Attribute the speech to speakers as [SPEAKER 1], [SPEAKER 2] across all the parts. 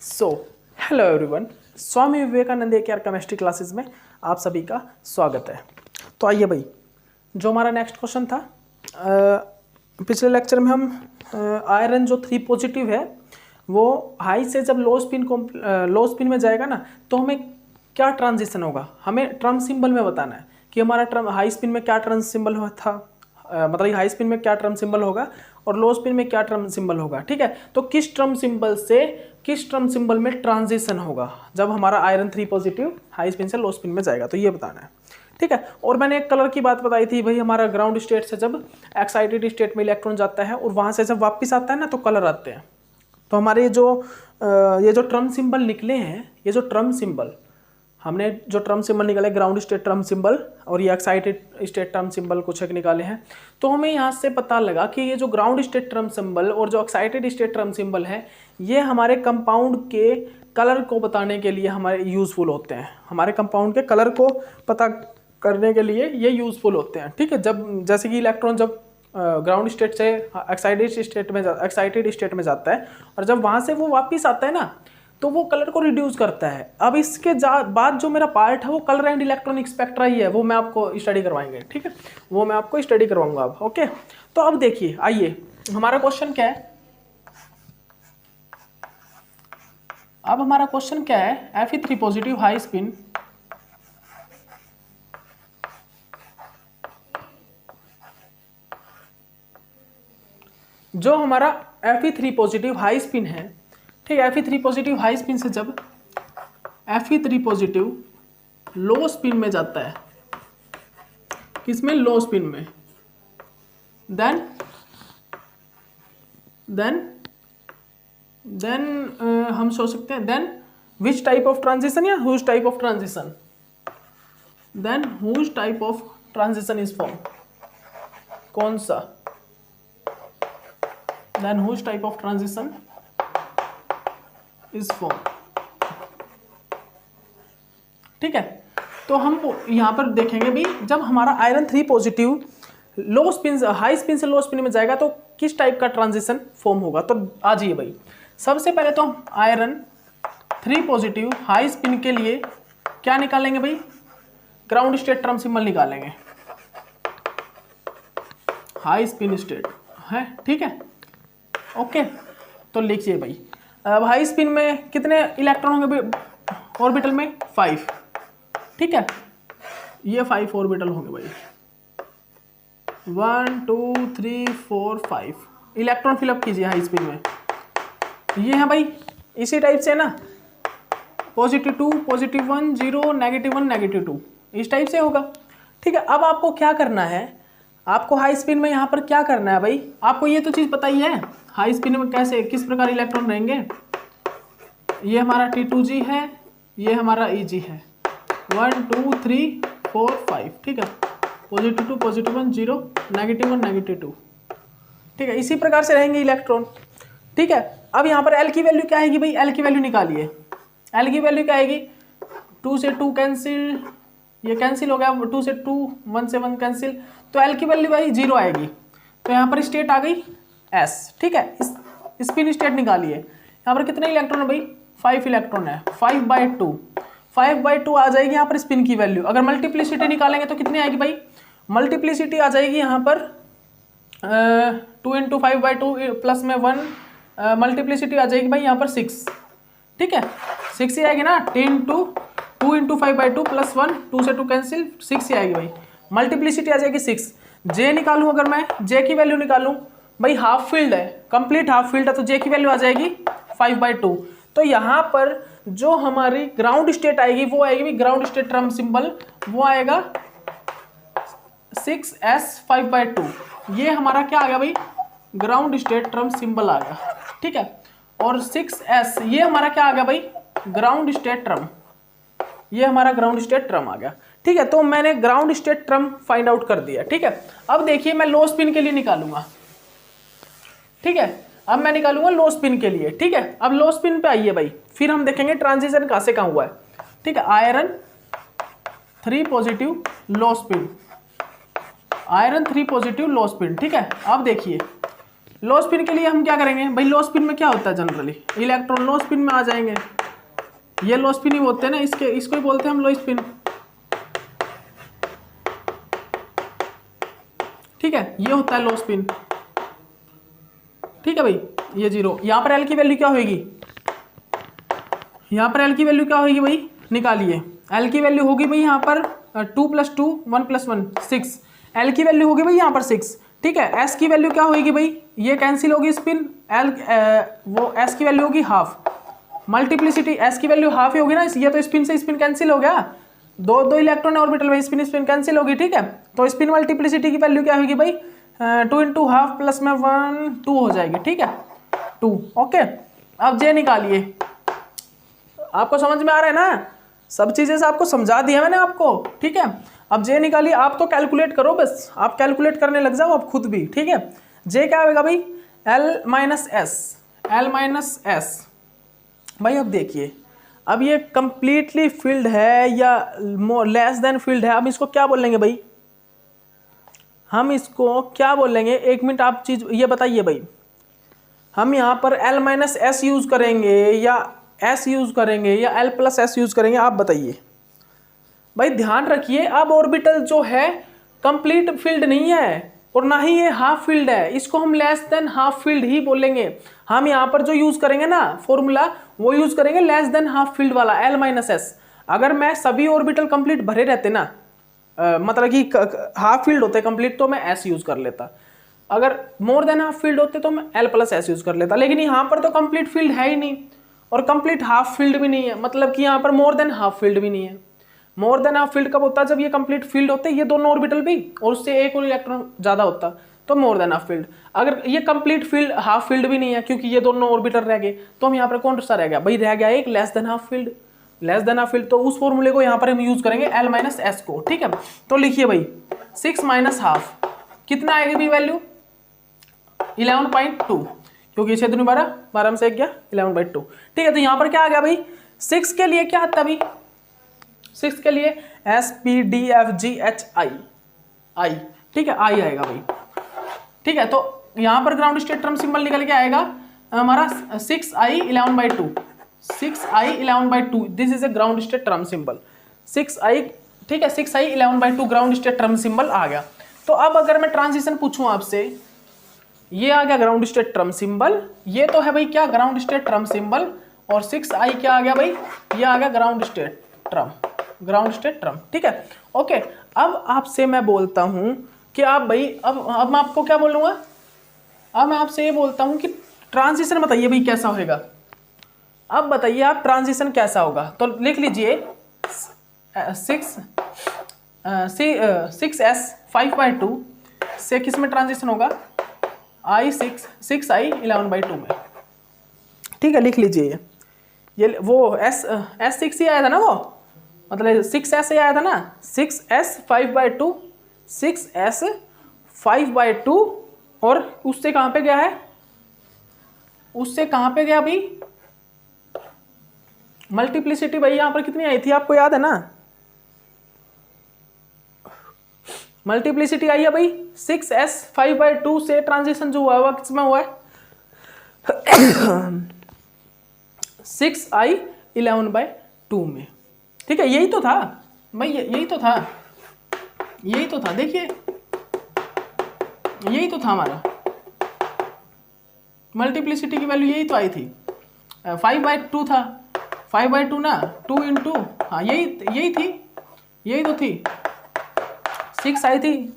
[SPEAKER 1] So hello everyone, Swami Vivekananda care chemistry classes में आप सभी का स्वागत है। तो आइए भाई, जो हमारा नेक्स्ट क्वेश्चन था, पिछले लेक्चर में हम आयरन जो 3 पॉजिटिव है वो हाई से जब लो स्पिन में जाएगा ना, तो हमें क्या ट्रांजिशन होगा, हमें टर्म सिंबल में बताना है कि हमारा टर्म हाई स्पिन में क्या टर्म सिंबल था, मतलब हाई स्पिन में क्या टर्म सिंबल होगा और लो स्पिन में क्या टर्म सिंबल होगा। ठीक है, तो किस टर्म सिंबल से किस टर्म सिंबल में ट्रांजिशन होगा जब हमारा आयरन 3 पॉजिटिव हाई स्पिन से लो स्पिन में जाएगा, तो ये बताना है। ठीक है, और मैंने एक कलर की बात बताई थी भाई, हमारा ग्राउंड स्टेट से जब एक्साइटेड स्टेट में इलेक्ट्रॉन जाता है और वहां से जब वापस आता है ना, तो कलर आते हैं। तो हमारे ये जो टर्म सिंबल निकले हैं, ये जो टर्म सिंबल हमने जो टर्म सिंबल निकाले, ग्राउंड स्टेट टर्म सिंबल और ये एक्साइटेड स्टेट टर्म सिंबल कुछ एक निकाले हैं, तो हमें यहाँ से पता लगा कि ये जो ग्राउंड स्टेट टर्म सिंबल और जो एक्साइटेड स्टेट टर्म सिंबल है, ये हमारे कंपाउंड के कलर को बताने के लिए हमारे यूज़फुल होते हैं। हमारे कंपाउंड के कलर को पता करने के लिए ये यूज़फुल होते हैं। ठीक है, जब जैसे कि इलेक्ट्रॉन जब ग्राउंड स्टेट से एक्साइटेड स्टेट में जाता है और जब वहाँ से वो वापस आता है ना, तो वो कलर को रिड्यूस करता है। अब इसके बाद जो मेरा पार्ट है वो कलर एंड इलेक्ट्रॉनिक स्पेक्ट्रा ही है, वो मैं आपको स्टडी करवाएंगे। ठीक है, वो मैं आपको स्टडी करवाऊंगा अब। ओके, तो अब देखिए, आइए हमारा क्वेश्चन क्या है। अब हमारा क्वेश्चन क्या है, Fe3 पॉजिटिव हाई स्पिन जो हमारा Fe3 पॉजिटिव हाई स्पिन है, ठीक है, Fe3 पॉजिटिव हाई स्पिन से जब Fe3 पॉजिटिव लो स्पिन में जाता है, किसमें, लो स्पिन में, देन हम सोच सकते हैं then which type of transition या whose type of transition, then whose type of transition is form, कौन सा, then whose type of transition is form. ठीक है, तो हम यहां पर देखेंगे भी, जब हमारा आयरन 3 पॉजिटिव लो स्पिन हाई स्पिन से लो स्पिन में जाएगा तो किस टाइप का ट्रांजिशन फॉर्म होगा। तो आ जाइए भाई, सबसे पहले तो हम आयरन 3 पॉजिटिव हाई स्पिन के लिए क्या निकालेंगे भाई, ग्राउंड स्टेट टर्म सिंबल निकालेंगे, हाई स्पिन स्टेट है। ठीक है, ओके, तो लिखिए भाई, अब हाई स्पिन में कितने इलेक्ट्रॉन होंगे ऑर्बिटल में, 5। ठीक है, ये 5 ऑर्बिटल होंगे भाई, 1 2 3 4 5 इलेक्ट्रॉन फिलअप कीजिए हाई स्पिन में। ये है भाई इसी टाइप से ना, +2 +1 0 -1 -2 इस टाइप से होगा। ठीक है, अब आपको क्या करना है, आपको हाई स्पिन में यहाँ पर क्या करना है भाई, आपको ये तो चीज़ पता ही है हाई स्पिन में कैसे किस प्रकार इलेक्ट्रॉन रहेंगे। ये हमारा T2G है, ये हमारा EG है, 1 2 3 4 5। ठीक है, +2 +1 0 -1 -2। ठीक है, इसी प्रकार से रहेंगे इलेक्ट्रॉन। ठीक है, अब यहाँ पर L की वैल्यू क्या आएगी भाई, L की वैल्यू निकालिए। L की वैल्यू क्या आएगी, 2 से 2 कैंसिल, ये कैंसिल हो गया, 2 से 2 1 से 1 कैंसिल, तो L की वैल्यू भाई 0 आएगी। तो यहाँ पर स्टेट आ गई S। ठीक है, स्पिन स्टेट निकालिए। यहाँ पर कितने इलेक्ट्रॉन है भाई, 5 इलेक्ट्रॉन है, 5/2 आ जाएगी यहाँ पर स्पिन की वैल्यू। अगर मल्टीप्लिसिटी निकालेंगे तो कितनी आएगी भाई, मल्टीप्लिसिटी आ जाएगी यहाँ पर 2 × 5/2 प्लस में 1, मल्टीप्लिसिटी आ जाएगी भाई यहाँ पर 6। ठीक है, 6 ही आएगी ना, 2 × 5/2 प्लस 1, 2 से 2 कैंसिल, 6 ही आएगी भाई, मल्टीप्लिसिटी आ जाएगी 6। जे निकालूं, अगर मैं जे की वैल्यू निकालूं भाई, हाफ फील्ड है, कंप्लीट हाफ फील्ड है, तो जे की वैल्यू आ जाएगी 5/2। तो यहाँ पर जो हमारी ग्राउंड स्टेट आएगी वो आएगी ग्राउंड स्टेट टर्म सिंबल, वो आएगा 6s 5/2। ये हमारा क्या आ गया भाई, ग्राउंड स्टेट टर्म सिंबल आ गया। ठीक है, और 6s ये हमारा क्या आ गया भाई, ग्राउंड स्टेट टर्म, ये हमारा ग्राउंड स्टेट टर्म आ गया। ठीक है, तो मैंने ground state term find out कर दिया। ठीक है, अब देखिए मैं लो स्पिन के लिए निकालूंगा। ठीक है, अब मैं निकालूंगा लो स्पिन के लिए। ठीक है, अब लो स्पिन पे आइए भाई, फिर हम देखेंगे ट्रांजिशन कहां से कहां हुआ है। ठीक है, आयरन 3 पॉजिटिव लो स्पिन, आयरन 3 पॉजिटिव लो स्पिन। ठीक है, अब देखिए लो स्पिन के लिए हम क्या करेंगे भाई, लो स्पिन में क्या होता है जनरली, इलेक्ट्रॉन लो स्पिन में आ जाएंगे, ये लो स्पिन ही होते हैं ना, इसको ही बोलते हैं हम लो स्पिन। ठीक है, ये होता है लो स्पिन। ठीक है भाई, ये 0, यहाँ पर एल की वैल्यू क्या होगी, यहाँ पर एल की वैल्यू क्या होगी भाई, निकालिए। एल की वैल्यू होगी भाई यहाँ पर 2 + 2 1 + 1 6, एल की वैल्यू होगी भाई यहाँ पर 6। ठीक है, एस की वैल्यू क्या होगी भाई, ये कैंसिल होगी स्पिन, एल वो एस की वैल्यू होगी हाफ, मल्टीप्लिसिटी एस की वैल्यू हाफ ही होगी ना, ये तो स्पिन से स्पिन कैंसिल हो गया, दो इलेक्ट्रॉन ऑर्बिटल में स्पिन स्पिन कैंसिल होगी। ठीक है, तो स्पिन मल्टीप्लिसिटी की वैल्यू क्या होगी भाई, 2 × हाफ प्लस में 1 2 हो जाएगी। ठीक है, 2। ओके, अब जे निकालिए। आपको समझ में आ रहा है ना, सब चीजें से आपको समझा दिया मैंने आपको। ठीक है, अब जे निकालिए, आप तो कैलकुलेट करो, बस आप कैलकुलेट करने लग जाओ आप खुद भी। ठीक है, जे क्या होगा भाई, L - S। भाई अब देखिए, अब ये कंप्लीटली फील्ड है या लेस देन फील्ड है, अब इसको क्या बोलेंगे भाई, हम इसको क्या बोलेंगे, 1 मिनट आप चीज ये बताइए भाई, हम यहाँ पर L - S यूज करेंगे या S यूज करेंगे या L + S यूज करेंगे, आप बताइए भाई। ध्यान रखिए, अब ऑर्बिटल जो है कंप्लीट फील्ड नहीं है और ना ही ये हाफ फील्ड है, इसको हम लेस देन हाफ फील्ड ही बोलेंगे। हम यहाँ पर जो यूज करेंगे ना फॉर्मूला, वो यूज करेंगे लेस देन हाफ फील्ड वाला, L - S। अगर मैं सभी ऑर्बिटल कंप्लीट भरे रहते ना, मतलब कि हाफ फील्ड होते कंप्लीट, तो मैं S यूज कर लेता, अगर मोर देन हाफ फील्ड होते तो मैं L + S यूज कर लेता। लेकिन यहाँ पर तो कंप्लीट फील्ड है ही नहीं और कंप्लीट हाफ फील्ड भी नहीं है, मतलब कि यहाँ पर मोर देन हाफ फील्ड भी नहीं है। मोर देन हाफ फील्ड कब होता है, जब ये कंप्लीट फील्ड होते हैं ये दोनों ऑर्बिटल भी, और उससे एक और इलेक्ट्रॉन ज्यादा होता, तो मोर देन हाफ फील्ड। अगर ये कंप्लीट फील्ड हाफ फील्ड भी नहीं है क्योंकि ये दोनों ऑर्बिटल रह गए, तो हम यहाँ पर कौन सा रह गया भाई, रह गया एक less than half field. Less than half field, तो उस फॉर्मूले को यहाँ पर हम यूज करेंगे L - S को। ठीक है, तो लिखिए भाई 6 - हाफ कितना आएगी भी वैल्यू, 11.2, क्योंकि 6 दूनी 12, 12 में से 1 गया 11/2। ठीक है, तो यहाँ पर क्या आ गया भाई, 6 के लिए क्या आता भाई, 6 के लिए SPDFGHI। ठीक है, आई आएगा भाई। ठीक है, तो यहाँ पर ग्राउंड स्टेट टर्म सिंबल निकल के आएगा हमारा 6I 11/2, 6I 11/2, this is a ground state term symbol 6I। ठीक है, 6I 11/2 ground state term symbol आ गया। तो अब अगर मैं ट्रांजिशन पूछूं आपसे, ये आ गया ग्राउंड स्टेट टर्म सिंबल, ये तो है भाई क्या ग्राउंड स्टेट टर्म सिंबल, और 6I क्या आ गया भाई, ये आ गया ground state term, ground state term. ठीक है, ओके। अब आपसे मैं बोलता हूं कि आप भाई, अब मैं आपको क्या बोलूंगा, अब मैं आपसे ये बोलता हूं कि ट्रांजिशन बताइए भाई कैसा होगा। अब बताइए आप ट्रांजिशन कैसा होगा, तो लिख लीजिए 6S 5/2 से किस में ट्रांजिशन होगा,6I 11/2 में। ठीक है, लिख लीजिए ये वो S6 ही आया था ना, वो मतलब 6S ही आया था ना, 6S 5/2, 6S 5/2, और उससे कहाँ पे गया है, उससे कहाँ पे गया भाई, मल्टीप्लिसिटी भाई यहाँ पर कितनी आई थी आपको याद है ना, मल्टीप्लिसिटी आई है भाई 6S 5/2 से ट्रांजिशन जो हुआ किसमें हुआ है 6I 11/2 में। ठीक है, यही तो था भाई, यही तो था, यही तो था, देखिए यही तो था हमारा, मल्टीप्लिसिटी की वैल्यू यही तो आई थी, 5/2 था, 5/2 ना, 2 × हाँ यही थी, यही तो थी, 6 आई थी,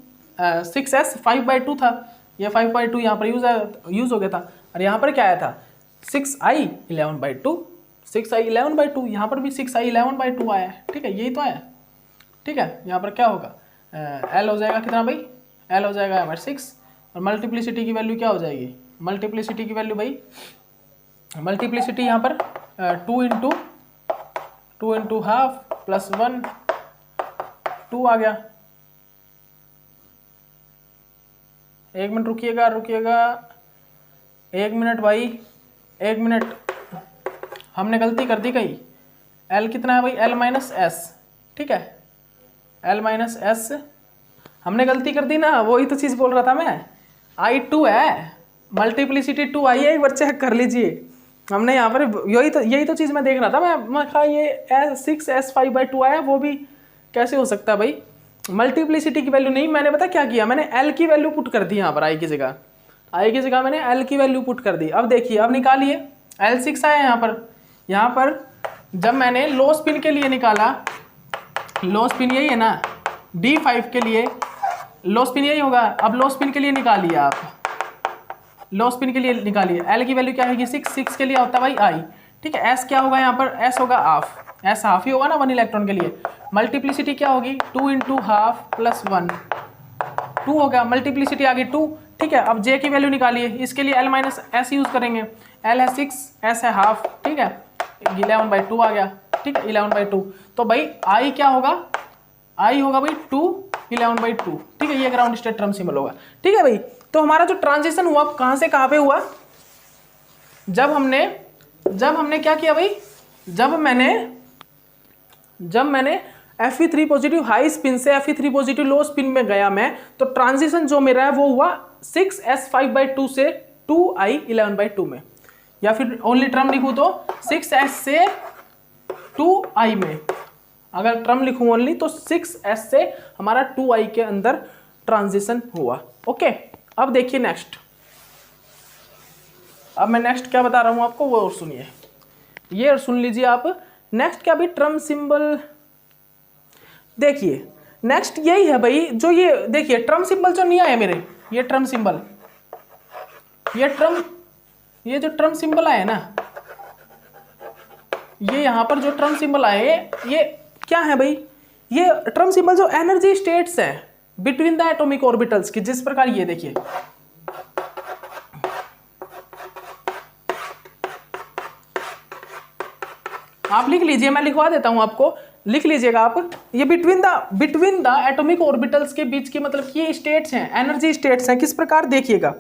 [SPEAKER 1] 6S 5/2 था, ये 5/2 यहाँ पर यूज हो गया था, और यहाँ पर क्या आया था 6I 11/2, 6I 11/2, यहाँ पर भी 6I 11/2 आया है। ठीक है, यही तो आया। ठीक है, यहाँ पर क्या होगा, L हो जाएगा कितना भाई, L हो जाएगा हमारे 6, और मल्टीप्लिसिटी की वैल्यू क्या हो जाएगी, मल्टीप्लिसिटी की वैल्यू भाई, मल्टीप्लिसिटी यहाँ पर 2 × हाफ प्लस 1 2 आ गया। 1 मिनट रुकिएगा, 1 मिनट भाई, 1 मिनट, हमने गलती कर दी कहीं, L कितना है भाई, L - S। ठीक है, L - S हमने गलती कर दी ना, वही तो चीज़ बोल रहा था मैं, I2 है, मल्टीप्लिसिटी 2 आई है, एक बार चेक कर लीजिए। हमने यहाँ पर यही तो चीज़ मैं देख रहा था। मैं कहा ये 6s5/2 आया, वो भी कैसे हो सकता है भाई। मल्टीप्लिसिटी की वैल्यू नहीं, मैंने पता क्या किया, मैंने l की वैल्यू पुट कर दी यहाँ पर, i की जगह मैंने l की वैल्यू पुट कर दी। अब देखिए, अब निकालिए, L6 आया यहाँ पर जब मैंने लो स्पिन के लिए निकाला, लो स्पिन यही है ना, D5 के लिए लो स्पिन यही होगा। अब लो स्पिन के लिए निकालिए आप, लो स्पिन के लिए निकालिए, L की वैल्यू क्या होगी 6 के लिए होता है भाई I, ठीक है। S क्या होगा यहाँ पर, S होगा हाफ, S हाफ ही होगा ना 1 इलेक्ट्रॉन के लिए। मल्टीप्लिसिटी क्या होगी 2 × हाफ प्लस 1, 2 होगा, मल्टीप्लिसिटी आ गई 2, ठीक है। अब J की वैल्यू निकालिए, इसके लिए L माइनस S यूज़ करेंगे। L है 6, S है हाफ, ठीक है, 11/2 आ गया, ठीक है, 11/2। तो भाई I क्या होगा, I होगा भाई 2 11/2, ठीक है, ये ग्राउंड स्टेट टर्म सिंबल होगा, ठीक है भाई। तो हमारा जो ट्रांजिशन हुआ कहाँ से कहाँ पे हुआ, जब हमने क्या किया भाई, जब मैंने Fe3 पॉजिटिव हाई स्पिन से Fe3 पॉजिटिव लो स्पिन में गया मैं, तो ट्रांजिशन जो मेरा है वो हुआ 6s5/2 से 2i 11/2 में, या फिर ओनली टर्म लिखूँ तो 6s से 2i में। अगर टर्म लिखूँ ओनली तो 6s से हमारा 2i के अंदर ट्रांजिशन हुआ। ओके, अब देखिए नेक्स्ट, अब मैं नेक्स्ट क्या बता रहा हूँ आपको वो और सुनिए, ये सुन लीजिए आप। नेक्स्ट क्या भी टर्म सिंबल, देखिए नेक्स्ट यही है भाई, जो ये देखिए ट्रम सिंबल जो नहीं आया मेरे, ये ट्रम सिंबल, ये जो ट्रम सिंबल आए ना, ये यहाँ पर जो ट्रम सिंबल आए, ये क्या है भाई, ये ट्रम सिंबल जो एनर्जी स्टेट्स है बिटवीन द एटॉमिक ऑर्बिटल्स की, जिस प्रकार ये देखिए, आप लिख लीजिए, मैं लिखवा देता हूं आपको, लिख लीजिएगा आप, ये बिटवीन द एटॉमिक ऑर्बिटल्स के बीच की, मतलब ये स्टेट्स हैं, एनर्जी स्टेट्स हैं, किस प्रकार देखिएगा,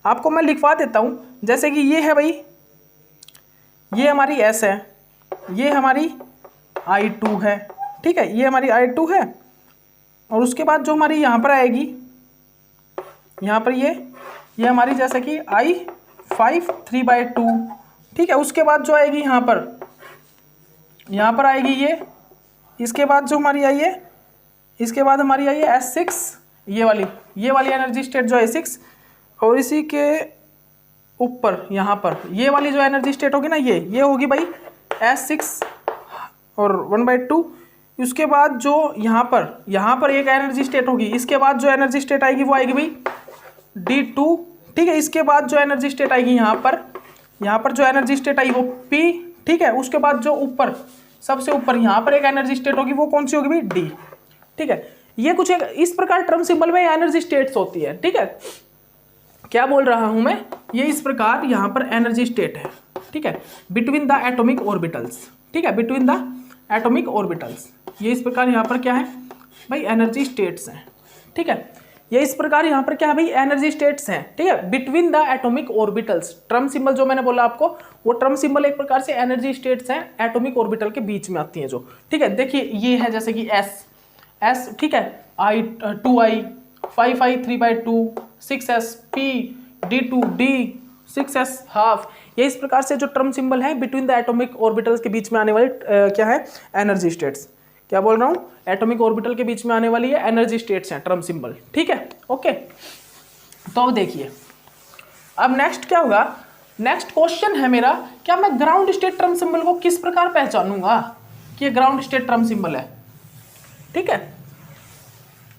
[SPEAKER 1] आपको मैं लिखवा देता हूं। जैसे कि ये है भाई, ये हमारी S है, ये हमारी I2 है, ठीक है, ये हमारी I2 है, और उसके बाद जो हमारी यहाँ पर आएगी, यहाँ पर ये हमारी जैसे कि I5 3/2, ठीक है। उसके बाद जो आएगी यहाँ पर आएगी ये, इसके बाद जो हमारी आई है, इसके बाद हमारी आई है S6, ये वाली एनर्जी स्टेट जो है 6, और इसी के ऊपर यहाँ पर ये वाली जो एनर्जी स्टेट होगी ना, ये होगी भाई S6 और 1/2। उसके बाद जो यहाँ पर एक एनर्जी स्टेट होगी, इसके बाद जो एनर्जी स्टेट आएगी वो आएगी भाई D2, ठीक है। इसके बाद जो एनर्जी स्टेट आएगी यहाँ पर जो एनर्जी स्टेट आई वो P, ठीक है। उसके बाद जो ऊपर सबसे ऊपर यहाँ पर एक एनर्जी स्टेट होगी, वो कौन सी होगी भाई D, ठीक है। ये कुछ एक इस प्रकार टर्म सिंबल में एनर्जी स्टेट्स होती है, ठीक है। क्या बोल रहा हूं मैं, ये इस प्रकार यहाँ पर एनर्जी स्टेट है, ठीक है, बिटवीन द एटॉमिक ऑर्बिटल्स, ठीक है, बिटवीन द एटॉमिक ऑर्बिटल्स, ये इस प्रकार यहाँ पर क्या है भाई एनर्जी स्टेट्स हैं, ठीक है। ये इस प्रकार यहाँ पर क्या है भाई एनर्जी स्टेट्स हैं, ठीक है, between the atomic orbitals. Term symbol जो मैंने बोला आपको, वो ट्रम सिंबल एक प्रकार से एनर्जी स्टेट्स हैं, एटॉमिक ऑर्बिटल के बीच में आती हैं जो, ठीक है। देखिए ये है जैसे कि S, ठीक है, I2I 5I 3/2 6S P D2 D 6S half, ये इस प्रकार से जो ट्रम सिंबल है बिटवीन द एटॉमिक ऑर्बिटल्स के बीच में आने वाली क्या है एनर्जी स्टेट्स। क्या बोल रहा हूँ, एटॉमिक ऑर्बिटल के बीच में आने वाली है एनर्जी स्टेट्स हैं ट्रम सिंबल, ठीक है। ओके, तो अब देखिए, अब नेक्स्ट क्या होगा, नेक्स्ट क्वेश्चन है मेरा, क्या मैं ग्राउंड स्टेट ट्रम सिंबल को किस प्रकार पहचानूंगा कि ये ग्राउंड स्टेट ट्रम सिंबल है, ठीक है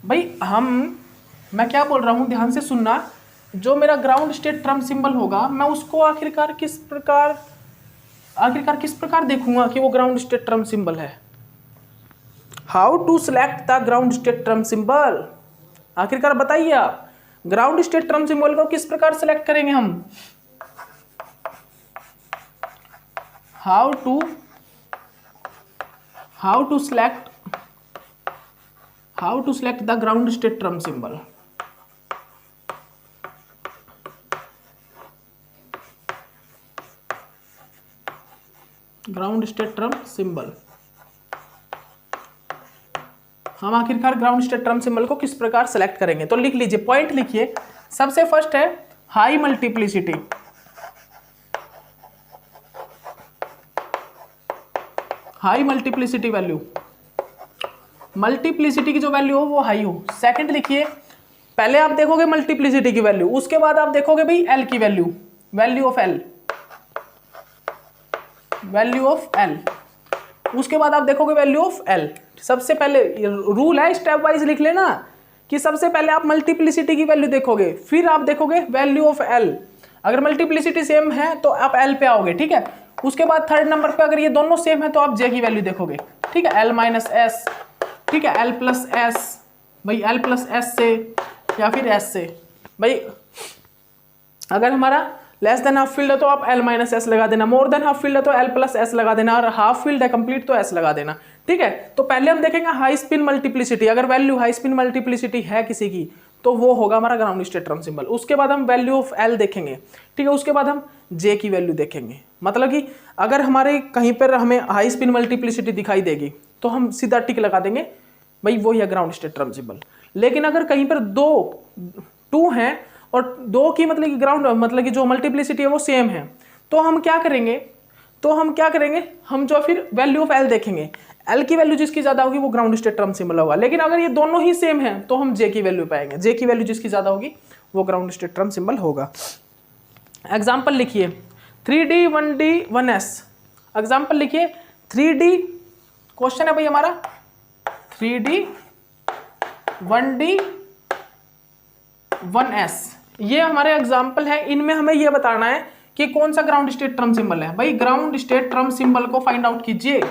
[SPEAKER 1] भाई। मैं क्या बोल रहा हूँ ध्यान से सुनना, जो मेरा ग्राउंड स्टेट ट्रम सिंबल होगा, मैं उसको आखिरकार किस प्रकार देखूंगा कि वो ग्राउंड स्टेट ट्रम सिंबल है। How to select the ground state term symbol, आखिरकार बताइए आप, ग्राउंड स्टेट ट्रम सिंबल को किस प्रकार सेलेक्ट करेंगे हम। How to select the ground state term symbol. Ground state term symbol, हम आखिरकार ग्राउंड स्टेट ट्रम सिंबल को किस प्रकार सेलेक्ट करेंगे, तो लिख लीजिए, पॉइंट लिखिए। सबसे फर्स्ट है high multiplicity, high multiplicity value, multiplicity की जो वैल्यू हो वो हाई हो। सेकंड लिखिए, पहले आप देखोगे मल्टीप्लिसिटी की वैल्यू, उसके बाद आप देखोगे भाई एल की value, value of L, value of L, उसके बाद आप देखोगे वैल्यू ऑफ एल। सबसे पहले रूल है, स्टेप वाइज लिख लेना कि सबसे पहले आप मल्टीप्लिसिटी की वैल्यू देखोगे, फिर आप देखोगे वैल्यू ऑफ एल। अगर मल्टीप्लिसिटी सेम है तो आप एल पे आओगे, ठीक है। उसके बाद थर्ड नंबर पे अगर ये दोनों सेम है तो आप जे की वैल्यू देखोगे, ठीक है, एल माइनस एस, ठीक है, एल प्लस एस, भाई एल प्लस एस से या फिर एस से। भाई अगर हमारा लेस देन हाफ फील्ड है तो आप एल माइनस एस लगा देना, मोर देन हाफ फील्ड है तो एल प्लस एस लगा देना, और हाफ फील्ड है कंप्लीट तो एस लगा देना, ठीक है। तो पहले हम देखेंगे हाई स्पिन मल्टीप्लिसिटी, अगर वैल्यू हाई स्पिन मल्टीप्लिसिटी है किसी की तो वो होगा हमारा ग्राउंड स्टेट ट्रम सिंबल। उसके बाद हम वैल्यू ऑफ एल देखेंगे, ठीक है, उसके बाद हम जे की वैल्यू देखेंगे। मतलब कि अगर हमारे कहीं पर हमें हाई स्पिन मल्टीप्लिसिटी दिखाई देगी तो हम सीधा टिक लगा देंगे, भाई वो ही है ग्राउंड स्टेट ट्रम सिंबल। लेकिन अगर कहीं पर टू हैं और दो की मतलब कि ग्राउंड मतलब कि जो मल्टीप्लिसिटी है वो सेम है, तो हम क्या करेंगे, हम जो फिर वैल्यू ऑफ एल देखेंगे, एल की वैल्यू जिसकी ज्यादा होगी वो ग्राउंड स्टेट ट्रम सिंबल होगा। लेकिन अगर ये दोनों ही सेम है तो हम जे की वैल्यू पाएंगे, जे की वैल्यू जिसकी ज्यादा होगी वो ग्राउंड स्टेट ट्रम सिंबल होगा। एग्जाम्पल लिखिए 3D 1D 1S, एग्जाम्पल लिखिए 3D, क्वेश्चन है भाई हमारा 3D 1D 1S, ये हमारे एग्जाम्पल है। इनमें हमें ये बताना है कि कौन सा ग्राउंड स्टेट ट्रम सिंबल है। भाई ग्राउंड स्टेट ट्रम सिंबल को फाइंड आउट कीजिए,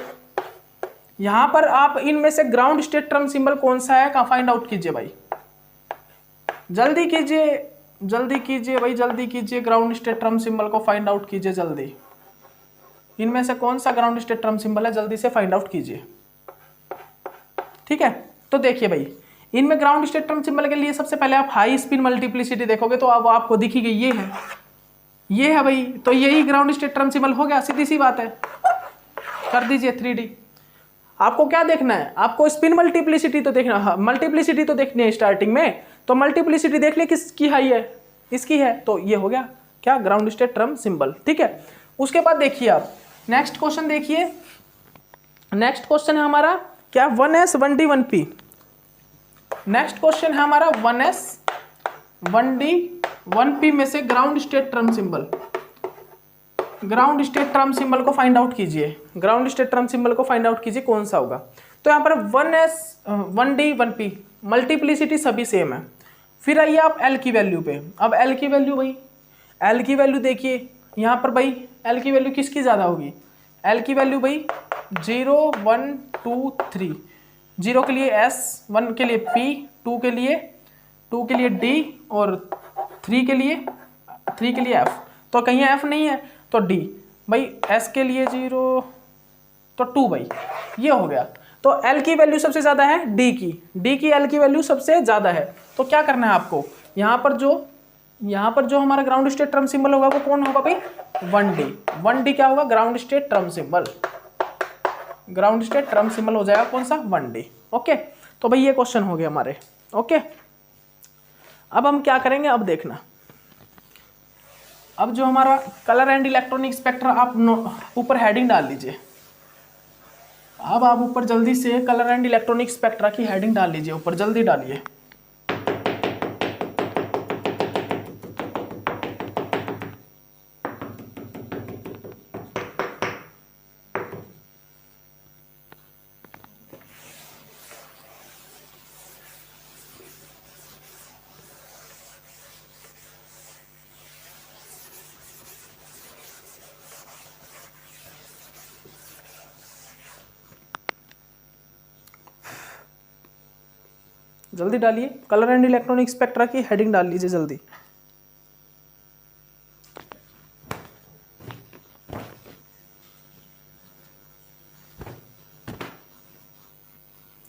[SPEAKER 1] यहां पर आप इनमें से ग्राउंड स्टेट ट्रम सिंबल कौन सा है, कहां फाइंड आउट कीजिए भाई, जल्दी कीजिए, जल्दी कीजिए भाई, जल्दी कीजिए, ग्राउंड स्टेट ट्रम सिंबल को फाइंड आउट कीजिए जल्दी। इनमें से कौन सा ग्राउंड स्टेट ट्रम सिंबल है, जल्दी से फाइंड आउट कीजिए, ठीक है। तो देखिए भाई, इनमें ग्राउंड स्टेट ट्रम सिंबल के लिए सबसे पहले आप हाई स्पिन मल्टीप्लिसिटी देखोगे तो अब आपको दिखी गई ये है भाई, तो यही ग्राउंड स्टेट ट्रम सिंबल हो गया, सीधी सी बात है। कर दीजिए 3D। आपको क्या देखना है, आपको स्पिन मल्टीप्लिसिटी तो देखना, मल्टीप्लिसिटी तो देखनी है स्टार्टिंग में, तो मल्टीप्लिसिटी देख लिया किसकी हाई है, इसकी है, तो ये हो गया क्या, ग्राउंड स्टेट ट्रम सिंबल, ठीक है। उसके बाद देखिए आप नेक्स्ट क्वेश्चन देखिए, नेक्स्ट क्वेश्चन है हमारा क्या, 1S 1D 1P। Next question है हमारा 1S 1D 1P में से ground state term symbol, ground state term symbol को फाइंड आउट कीजिए, ग्राउंड स्टेट ट्रम सिंबल को फाइंड आउट कीजिए कौन सा होगा। तो यहाँ पर 1S 1D 1P मल्टीप्लिसिटी सभी सेम है। फिर आइए आप L की वैल्यू पे, अब L की वैल्यू भाई, L की वैल्यू देखिए यहाँ पर भाई, L की वैल्यू किसकी ज़्यादा होगी, L की वैल्यू भाई 0 1 2 3, 0 के लिए S, 1 के लिए P, 2 के लिए D और 3 के लिए F। तो कहीं F नहीं है तो D, भाई S के लिए 0 तो 2 भाई, ये हो गया। तो L की वैल्यू सबसे ज़्यादा है D की L की वैल्यू सबसे ज़्यादा है। तो क्या करना है आपको, यहाँ पर जो हमारा ग्राउंड स्टेट ट्रम सिंबल होगा वो कौन होगा भाई, 1D क्या होगा, ground state term symbol, ground state term symbol हो जाएगा कौन सा, 1D। ओके, तो भाई ये क्वेश्चन हो गया हमारे। ओके, अब हम क्या करेंगे, अब देखना, अब जो हमारा कलर एंड इलेक्ट्रॉनिक स्पेक्ट्रा, आप ऊपर हेडिंग डाल लीजिए। अब आप ऊपर जल्दी से कलर एंड इलेक्ट्रॉनिक स्पेक्ट्रा की हेडिंग डाल लीजिए, ऊपर जल्दी डालिए। जल्दी डालिए, कलर एंड इलेक्ट्रॉनिक स्पेक्ट्रा की हेडिंग डाल लीजिए जल्दी।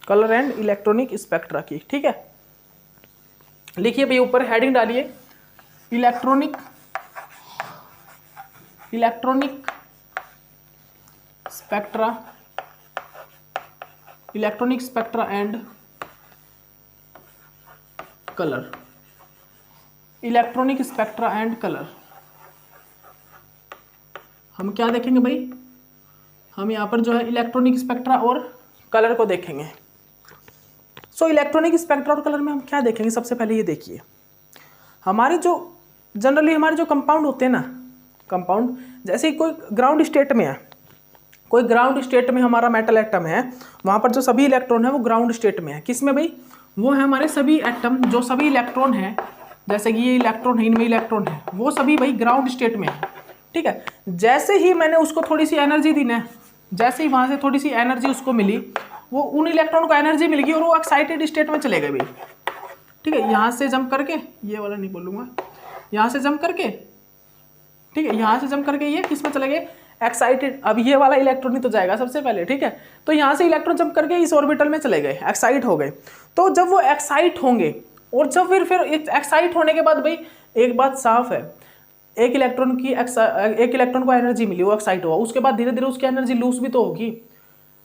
[SPEAKER 1] कलर एंड इलेक्ट्रॉनिक स्पेक्ट्रा की, ठीक है। लिखिए भाई, ऊपर हेडिंग डालिए, electronic spectra, electronic spectra and colour. Electronic spectra and colour. हम क्या देखेंगे भाई, हम यहाँ पर जो है इलेक्ट्रॉनिक स्पेक्ट्रा और कलर को देखेंगे। सो इलेक्ट्रॉनिक स्पेक्ट्रा और कलर में हम क्या देखेंगे, सबसे पहले ये देखिए, हमारे जो जनरली हमारे जो कंपाउंड होते हैं ना, कंपाउंड जैसे कोई ग्राउंड स्टेट में है, कोई ग्राउंड स्टेट में हमारा मेटल एटम है, वहाँ पर जो सभी इलेक्ट्रॉन है वो ग्राउंड स्टेट में है। किस में भाई, वो है हमारे सभी एटम, जो सभी इलेक्ट्रॉन है, जैसे कि ये इलेक्ट्रॉन है, इनमें इलेक्ट्रॉन है, वो सभी भाई ग्राउंड स्टेट में है। ठीक है, जैसे ही मैंने उसको थोड़ी सी एनर्जी दी ना, जैसे ही वहाँ से थोड़ी सी एनर्जी उसको मिली, वो उन इलेक्ट्रॉन को एनर्जी मिल गई और वो एक्साइटेड स्टेट में चले गए भाई। ठीक है, यहाँ से जंप करके, ये वाला नहीं बोलूँगा, यहाँ से जंप करके, ठीक है, यहाँ से जंप करके ये किस में चले गए, एक्साइटेड। अब ये वाला इलेक्ट्रॉन ही तो जाएगा सबसे पहले। ठीक है, तो यहाँ से इलेक्ट्रॉन जंप करके इस ऑर्बिटल में चले गए, एक्साइट हो गए। तो जब वो एक्साइट होंगे और जब फिर एक्साइट होने के बाद भाई एक बात साफ है, एक इलेक्ट्रॉन को एनर्जी मिली, वो एक्साइट हुआ, उसके बाद धीरे धीरे उसकी एनर्जी लूज भी तो होगी।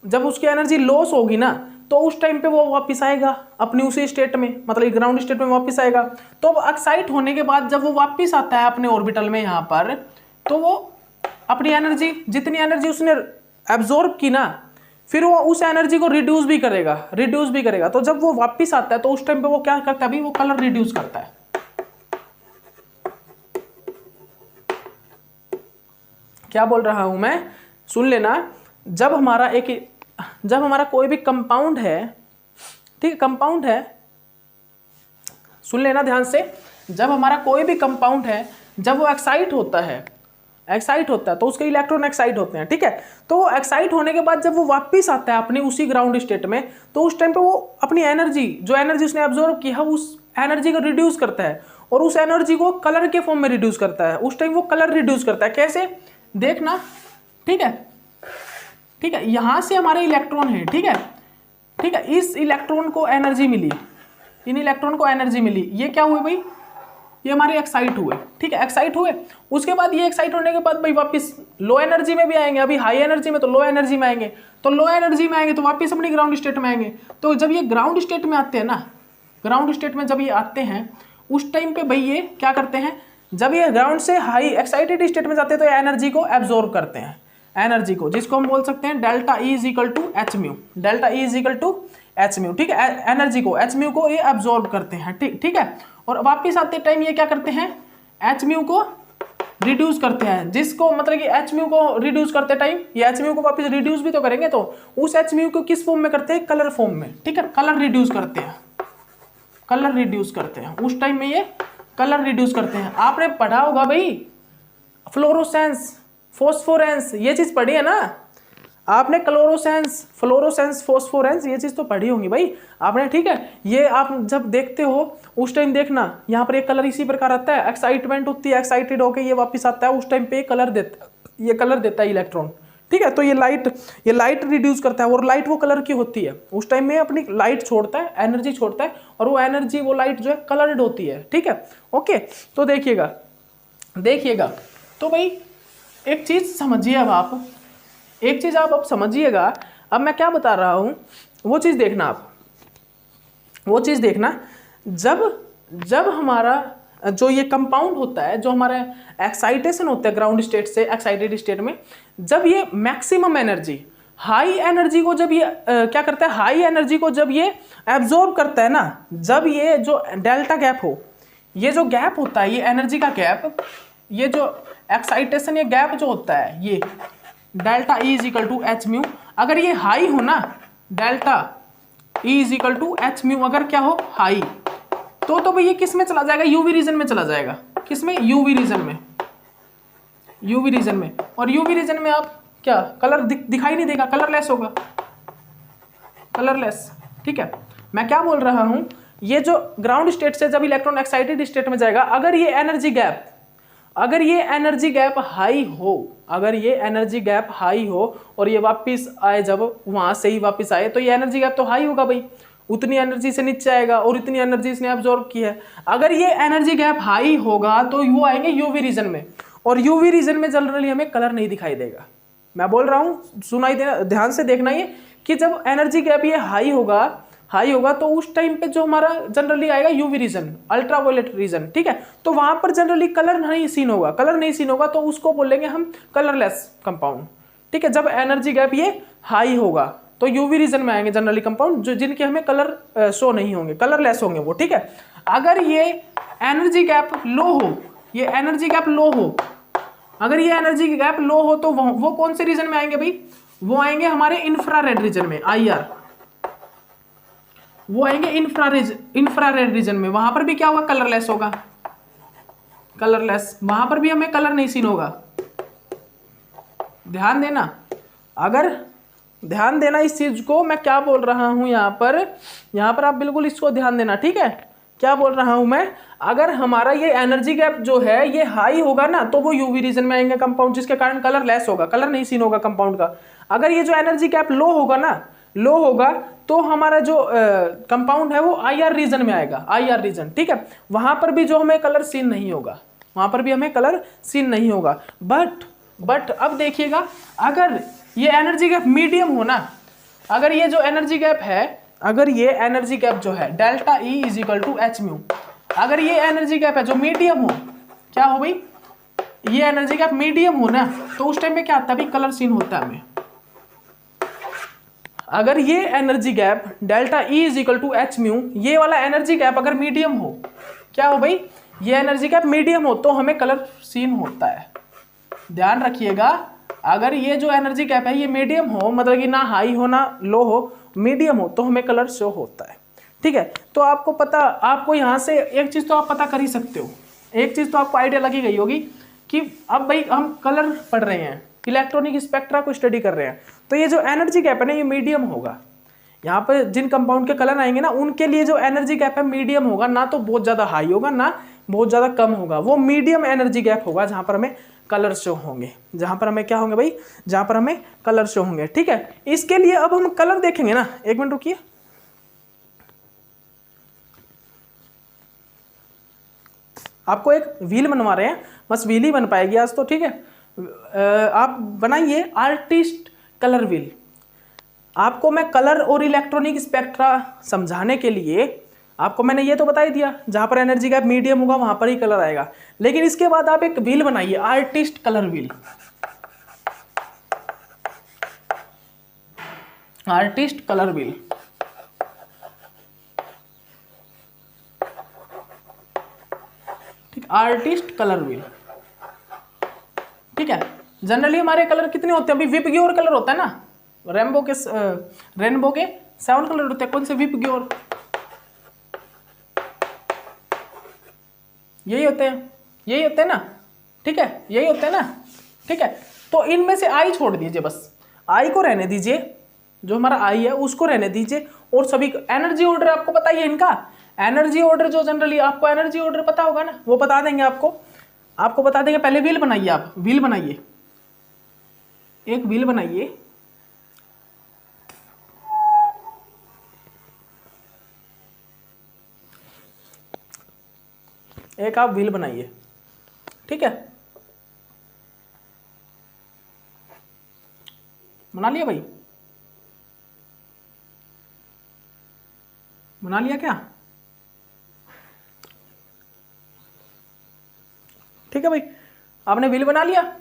[SPEAKER 1] जब उसकी एनर्जी लॉस होगी ना, तो उस टाइम पे वो वापस आएगा अपनी उसी स्टेट में, मतलब ग्राउंड स्टेट में वापस आएगा। तो एक्साइट होने के बाद जब वो वापस आता है अपने ऑर्बिटल में यहाँ पर, तो वो अपनी एनर्जी, जितनी एनर्जी उसने एब्जॉर्ब की ना, फिर वो उस एनर्जी को रिड्यूस भी करेगा। तो जब वो वापस आता है तो उस टाइम पे वो क्या करता है अभी, वो कलर रिड्यूस करता है। क्या बोल रहा हूं मैं, सुन लेना। जब हमारा कोई भी कंपाउंड है, ठीक है, कंपाउंड है, सुन लेना ध्यान से, जब हमारा कोई भी कंपाउंड है, जब वो एक्साइट होता है तो उसके इलेक्ट्रॉन एक्साइट होते हैं। ठीक है, तो वो एक्साइट होने के बाद जब वो वापस आता है अपने उसी ग्राउंड स्टेट में, तो उस टाइम पे वो अपनी एनर्जी, जो एनर्जी उसने एब्जॉर्ब की है, उस एनर्जी को रिड्यूस करता है और उस एनर्जी को कलर के फॉर्म में रिड्यूस करता है। उस टाइम वो कलर रिड्यूस करता है। कैसे, देखना। ठीक है, यहां से हमारे इलेक्ट्रॉन है। ठीक है, इस इलेक्ट्रॉन को एनर्जी मिली, इन इलेक्ट्रॉन को एनर्जी मिली, ये क्या हुए भाई, ये हमारे एक्साइट हुए। ठीक है, एक्साइट हुए, उसके बाद ये एक्साइट होने के बाद भाई वापस लो एनर्जी में भी आएंगे, अभी हाई एनर्जी में तो लो एनर्जी में आएंगे, तो वापस अपनी ग्राउंड स्टेट में आएंगे। तो जब ये ग्राउंड स्टेट में आते हैं ना, ग्राउंड स्टेट में जब ये आते हैं, उस टाइम पे भाई ये क्या करते हैं, जब ये ग्राउंड से हाई एक्साइटेड स्टेट में जाते हैं तो एनर्जी को एब्जॉर्ब करते हैं, एनर्जी को, जिसको हम बोल सकते हैं delta E is equal to h mu, delta E is equal to h mu. ठीक है, एनर्जी को, एच म्यू को ये एब्जॉर्ब करते हैं। ठीक है, और वापिस आते टाइम ये क्या करते हैं, एच म्यू को रिड्यूस करते हैं, जिसको मतलब कि एच म्यू को रिड्यूस करते टाइम ये एच म्यू को वापस रिड्यूस भी तो करेंगे, तो उस एच म्यू को किस फॉर्म में करते हैं, कलर फॉर्म में। ठीक है, कलर रिड्यूस करते हैं, उस टाइम में ये कलर रिड्यूस करते हैं। आपने पढ़ा होगा भाई फ्लोरोसेंस, फॉस्फोरेंस, ये चीज पढ़ी है ना आपने, फ्लोरोसेंस, फॉस्फोरेंस, ये चीज तो पढ़ी होंगी भाई आपने। ठीक है, ये आप जब देखते हो उस टाइम देखना, यहाँ पर एक कलर इसी प्रकार आता है, एक्साइटमेंट होती है, एक्साइटेड होकर ये वापस आता है, उस टाइम पे कलर देता है इलेक्ट्रॉन। ठीक है, तो ये लाइट रिड्यूस करता है और लाइट वो कलर की होती है, उस टाइम में अपनी लाइट छोड़ता है, एनर्जी छोड़ता है, और वो एनर्जी, वो लाइट जो है कलर्ड होती है। ठीक है, ओके, तो देखिएगा तो भाई एक चीज समझिए, आप समझिएगा। अब मैं क्या बता रहा हूं वो चीज देखना, जब हमारा जो ये कंपाउंड होता है, जो हमारा एक्साइटेशन होता है ग्राउंड स्टेट से एक्साइटेड स्टेट में, जब ये मैक्सिमम एनर्जी, हाई एनर्जी को जब ये क्या करता है, हाई एनर्जी को जब ये एब्जॉर्ब करता है ना, जब ये जो डेल्टा गैप हो, ये जो गैप होता है, ये एनर्जी का गैप, ये जो एक्साइटेशन, ये गैप जो होता है, ये delta E is equal to h mu, अगर ये हाई हो ना, delta E is equal to h mu अगर क्या हो, हाई, तो भाई ये किस में चला जाएगा, यूवी रीजन में चला जाएगा। किस में, यूवी रीजन में। और यूवी रीजन में आप क्या, कलर दिखाई नहीं देगा, कलरलेस होगा, कलरलेस। ठीक है, मैं क्या बोल रहा हूं, ये जो ग्राउंड स्टेट से जब इलेक्ट्रॉन एक्साइटेड स्टेट में जाएगा, अगर ये एनर्जी गैप हाई हो, और ये वापस आए, जब वहां से ही वापस आए, तो ये एनर्जी गैप तो हाई होगा भाई, उतनी एनर्जी से नीचे आएगा और इतनी एनर्जी इसने एब्जॉर्ब की है। अगर ये एनर्जी गैप हाई होगा तो वो आएंगे यूवी रीजन में, और यूवी रीजन में जनरली हमें कलर नहीं दिखाई देगा। मैं बोल रहा हूँ, सुनाई देना, ध्यान से देखना ये, कि जब एनर्जी गैप ये हाई हाई होगा तो उस टाइम पे जो हमारा जनरली आएगा यूवी रीजन, अल्ट्रावायलेट रीजन, ठीक है। तो वहां पर जनरली कलर नहीं सीन होगा, कलर नहीं सीन होगा तो उसको बोलेंगे हम कलरलेस कंपाउंड, ठीक है। जब एनर्जी गैप ये हाई होगा तो यूवी रीजन में आएंगे जनरली कंपाउंड जो जिनके हमें कलर शो नहीं होंगे, कलरलेस होंगे वो, ठीक है। अगर ये एनर्जी गैप लो हो, ये एनर्जी गैप लो हो, अगर ये एनर्जी गैप लो हो तो वो कौन से रीजन में आएंगे भाई, वो आएंगे हमारे इंफ्रारेड रीजन में, IR, वो आएंगे इंफ्रारेड रीजन में। वहां पर भी क्या होगा, कलरलेस होगा, कलरलेस, वहां पर भी हमें कलर नहीं सीन होगा। ध्यान देना, अगर ध्यान देना इस चीज को, मैं क्या बोल रहा हूं यहां पर आप बिल्कुल इसको ध्यान देना, ठीक है। क्या बोल रहा हूं मैं, अगर हमारा ये एनर्जी गैप जो है ये हाई होगा ना तो वो यूवी रीजन में आएंगे कंपाउंड, जिसके कारण कलर लेस होगा, कलर नहीं सीन होगा कंपाउंड का। अगर ये जो एनर्जी गैप लो होगा ना, लो होगा तो हमारा जो कंपाउंड है वो IR रीजन में आएगा, IR रीजन, ठीक है। वहां पर भी जो हमें कलर सीन नहीं होगा, वहां पर भी हमें कलर सीन नहीं होगा। बट अब देखिएगा, अगर ये एनर्जी गैप मीडियम हो ना, अगर ये जो एनर्जी गैप है, अगर ये एनर्जी गैप जो है delta E is equal to h mu, अगर ये एनर्जी गैप है जो मीडियम हो, क्या हो भाई, ये एनर्जी गैप मीडियम हो ना तो उस टाइम पे क्या आता है भाई, कलर सीन होता है हमें। अगर ये energy gap delta E is equal to h mu, ये वाला एनर्जी गैप अगर मीडियम हो, क्या हो भाई, ये एनर्जी गैप मीडियम हो तो हमें कलर सीन होता है। ध्यान रखिएगा, अगर ये जो एनर्जी गैप है ये मीडियम हो, मतलब कि ना हाई हो ना लो हो, मीडियम हो तो हमें कलर शो होता है, ठीक है। तो आपको पता, आपको यहाँ से एक चीज तो आप पता कर ही सकते हो, एक चीज तो आपको आइडिया लगी गई होगी कि अब भाई हम कलर पढ़ रहे हैं, इलेक्ट्रॉनिक स्पेक्ट्रा को स्टडी कर रहे हैं, तो ये जो एनर्जी गैप है ना ये मीडियम होगा। यहाँ पर जिन कंपाउंड के कलर आएंगे ना उनके लिए जो एनर्जी गैप है मीडियम होगा, ना तो बहुत ज्यादा हाई होगा ना बहुत ज्यादा कम होगा, वो मीडियम एनर्जी गैप होगा जहां पर हमें कलर शो होंगे, जहां पर हमें क्या होंगे भाई, जहां पर हमें कलर शो होंगे, ठीक है। इसके लिए अब हम कलर देखेंगे ना, एक मिनट रुकिए, आपको एक व्हील बनवा रहे हैं, बस व्हील ही बन पाएगी आज तो, ठीक है। आप बनाइए आर्टिस्ट कलर व्हील। आपको मैं कलर और इलेक्ट्रॉनिक स्पेक्ट्रा समझाने के लिए आपको मैंने ये तो बता ही दिया, जहां पर एनर्जी गैप मीडियम होगा वहां पर ही कलर आएगा, लेकिन इसके बाद आप एक व्हील बनाइए, artist colour wheel, artist colour wheel, ठीक, आर्टिस्ट कलर व्हील, ठीक है। जनरली हमारे कलर कितने होते हैं अभी, विपग्योर कलर होता है ना, रेनबो के 7 कलर होते हैं, कौन से, विपग्योर, यही होते हैं ना, ठीक है, यही होते हैं ना, ठीक है। तो इनमें से आई छोड़ दीजिए, बस आई को रहने दीजिए, जो हमारा आई है उसको रहने दीजिए, और सभी एनर्जी ऑर्डर आपको पता ही है इनका, एनर्जी ऑर्डर जो जनरली आपको एनर्जी ऑर्डर पता होगा ना वो बता देंगे, आपको बता देंगे। पहले व्हील बनाइए, आप व्हील बनाइए, एक व्हील बनाइए, एक आप व्हील बनाइए, ठीक है, बना लिया भाई, बना लिया क्या, ठीक है भाई, आपने व्हील बना लिया।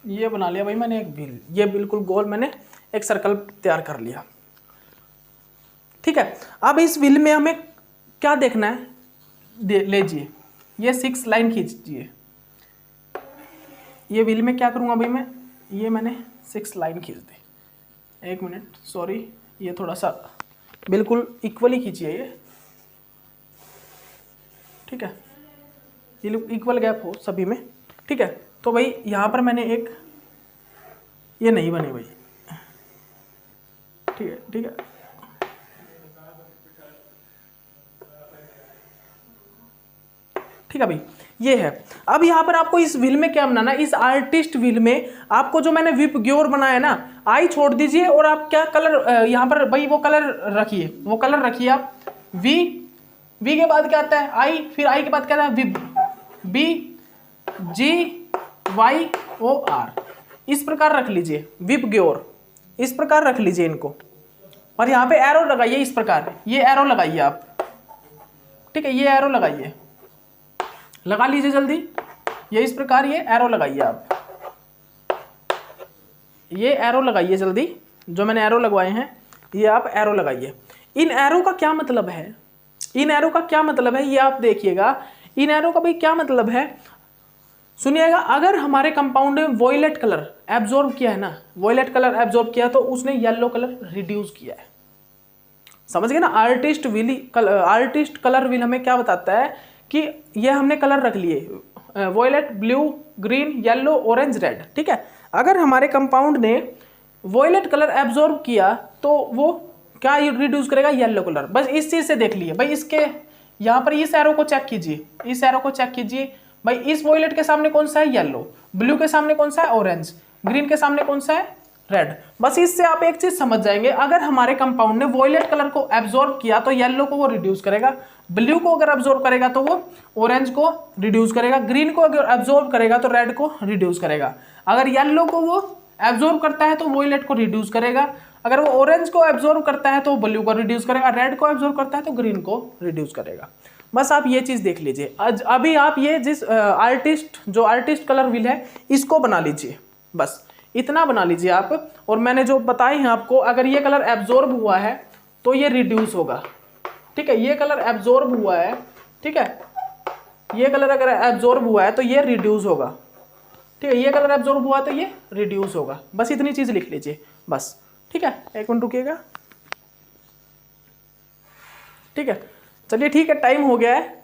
[SPEAKER 1] ये बना लिया भाई मैंने एक व्हील, ये बिल्कुल गोल मैंने एक सर्कल तैयार कर लिया, ठीक है। अब इस व्हील में हमें क्या देखना है, लीजिए ये 6 लाइन खींचिए, ये व्हील में क्या करूंगा भाई मैं, ये मैंने 6 लाइन खींच दी, एक मिनट सॉरी, ये थोड़ा सा बिल्कुल इक्वली खींचिए ये, ठीक है, ये इक्वल गैप हो सभी में, ठीक है। तो भाई यहाँ पर मैंने एक, ये नहीं बने भाई, ठीक है, ठीक है, ठीक है भाई, ये है। अब यहाँ पर आपको इस व्हील में क्या बनाना है, इस आर्टिस्ट व्हील में आपको जो मैंने विप ग्योर बनाया ना, आई छोड़ दीजिए और आप क्या कलर यहाँ पर भाई वो कलर रखिए, वो कलर रखिए आप। वी, वी के बाद क्या आता है आई, फिर आई के बाद क्या आता है विप, बी जी वाई ओ आर, इस प्रकार रख लीजिए विप ग्योर, इस प्रकार रख लीजिए इनको। और यहाँ पे एरो लगाइए इस प्रकार, ये एरो लगाइए आप, ठीक है, ये एरो लगाइए, लगा लीजिए जल्दी, ये इस प्रकार ये एरो लगाइए आप, ये एरो लगाइए जल्दी, जो मैंने एरो लगवाए हैं ये आप एरो लगाइए। इन एरो का क्या मतलब है, इन एरो का क्या मतलब है ये आप देखिएगा। इन एरो का भाई क्या मतलब है, सुनिएगा। अगर हमारे कंपाउंड में वॉयलेट कलर एब्जॉर्ब किया है ना, वॉयलेट कलर एब्जॉर्ब किया तो उसने येलो कलर रिड्यूस किया है, समझ गए ना। आर्टिस्ट कलर व्हील हमें क्या बताता है कि ये हमने कलर रख लिए violet, blue, green, yellow, orange, red, ठीक है। अगर हमारे कंपाउंड ने वॉयलेट कलर एब्जॉर्ब किया तो वो क्या रिड्यूस करेगा, येलो कलर। बस इस चीज से देख लिए भाई, इसके यहाँ पर इस एरो को चेक कीजिए, इस एरो को चेक कीजिए भाई, इस वॉयलेट के सामने कौन सा है येलो, ब्लू के सामने कौन सा है ऑरेंज, ग्रीन के सामने कौन सा है रेड। बस इससे आप एक चीज समझ जाएंगे, अगर हमारे कंपाउंड ने वॉयलेट कलर को एब्जॉर्ब किया तो येलो को वो रिड्यूस करेगा, ब्लू को अगर एब्जॉर्ब करेगा तो वो ऑरेंज को रिड्यूस करेगा, ग्रीन को अगर एब्जॉर्ब करेगा तो रेड को रिड्यूस करेगा, अगर येलो को वो एब्जॉर्ब करता है तो वॉयलेट को रिड्यूस करेगा, अगर वो ऑरेंज को एब्जॉर्ब करता है तो ब्लू को रिड्यूस करेगा, रेड को एब्जॉर्ब करता है तो ग्रीन को रिड्यूस करेगा। बस आप ये चीज देख लीजिए। अभी आप ये जिस आर्टिस्ट कलर व्हील है इसको बना लीजिए, बस इतना बना लीजिए आप। और मैंने जो बताए हैं आपको, अगर ये कलर एब्जॉर्ब हुआ है तो ये रिड्यूस होगा, ठीक है, ये कलर एब्जॉर्ब हुआ है, ठीक है, ये कलर अगर एब्जॉर्ब हुआ है तो ये रिड्यूस होगा, ठीक है, ये कलर एब्जॉर्ब हुआ तो ये रिड्यूस होगा। बस इतनी चीज लिख लीजिए बस, ठीक है। एक मिनट रुकिएगा, ठीक है, चलिए ठीक है, टाइम हो गया है।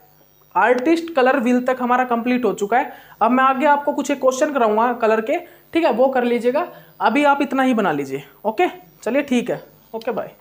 [SPEAKER 1] आर्टिस्ट कलर व्हील तक हमारा कंप्लीट हो चुका है। अब मैं आगे आपको कुछ एक क्वेश्चन कराऊंगा कलर के, ठीक है, वो कर लीजिएगा। अभी आप इतना ही बना लीजिए, ओके, चलिए ठीक है, ओके बाय।